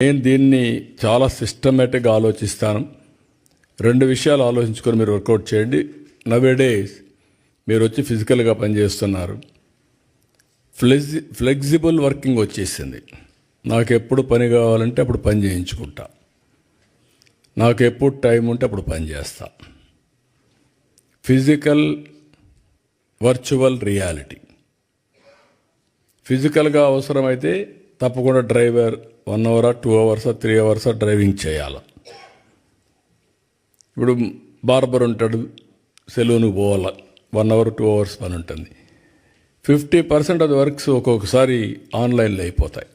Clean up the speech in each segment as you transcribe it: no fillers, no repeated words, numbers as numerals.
నేను దీన్ని చాలా సిస్టమేటిక్గా ఆలోచిస్తాను. 2 విషయాలు ఆలోచించుకొని మీరు వర్కౌట్ చేయండి. నవేడేస్ మీరు వచ్చి ఫిజికల్గా పనిచేస్తున్నారు, ఫ్లెక్సిబుల్ వర్కింగ్ వచ్చేసింది. నాకు ఎప్పుడు పని కావాలంటే అప్పుడు పని చేయించుకుంటా, నాకు ఎప్పుడు టైం ఉంటే అప్పుడు పని చేస్తా. Physical virtual reality. ఫిజికల్గా అవసరమైతే తప్పకుండా driver 1 hour 2 hours 3 hours driving చేయాలి. ఇప్పుడు బార్బర్ ఉంటాడు, సెలూన్కి పోవాలి, 1 hour 2 hours పని ఉంటుంది. 50% ఆఫ్ ది వర్క్స్ ఒక్కొక్కసారి ఆన్లైన్లో అయిపోతాయి.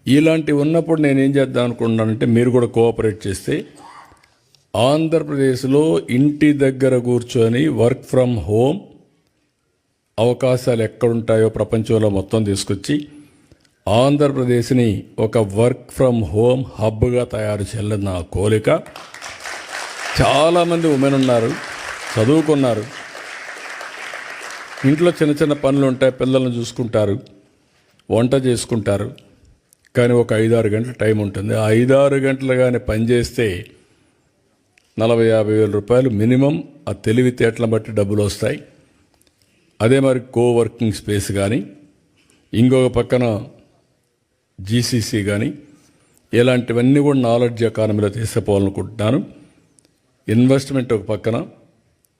ఇలాంటివి ఉన్నప్పుడు నేను ఏం చేద్దాం అనుకుంటున్నానంటే, మీరు కూడా కోఆపరేట్ చేస్తే ఆంధ్రప్రదేశ్లో ఇంటి దగ్గర కూర్చొని వర్క్ ఫ్రమ్ హోమ్ అవకాశాలు ఎక్కడుంటాయో ప్రపంచంలో మొత్తం తీసుకొచ్చి ఆంధ్రప్రదేశ్ని ఒక వర్క్ ఫ్రమ్ హోమ్ హబ్గా తయారు చేయాలని నా కోరిక. చాలామంది ఉమెన్ ఉన్నారు, చదువుకున్నారు, ఇంట్లో చిన్న చిన్న పనులు ఉంటాయి, పిల్లలను చూసుకుంటారు, వంట చేసుకుంటారు, కానీ ఒక 5-6 గంటల టైం ఉంటుంది. ఆ 5-6 గంటలు కానీ పనిచేస్తే 40,000-50,000 రూపాయలు మినిమం ఆ తెలివితేటలను బట్టి డబ్బులు వస్తాయి. అదే మరి కోవర్కింగ్ స్పేస్ కానీ, ఇంకొక పక్కన జీసీసీ కానీ, ఇలాంటివన్నీ కూడా నాలెడ్జ్ ఎకానమీలో తీసుకుపోవాలనుకుంటున్నాను. ఇన్వెస్ట్మెంట్ ఒక పక్కన,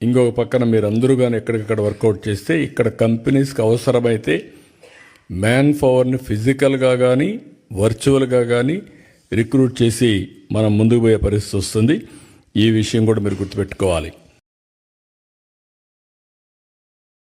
ఇంకొక పక్కన మీరు అందరూ కానీ ఎక్కడికక్కడ వర్కౌట్ చేస్తే ఇక్కడ కంపెనీస్కి అవసరమైతే మ్యాన్ పవర్ని ఫిజికల్గా కానీ వర్చువల్గా కానీ రిక్రూట్ చేసి మనం ముందుకు పోయే పరిస్థితి వస్తుంది. ఈ విషయం కూడా మీరు గుర్తుపెట్టుకోవాలి.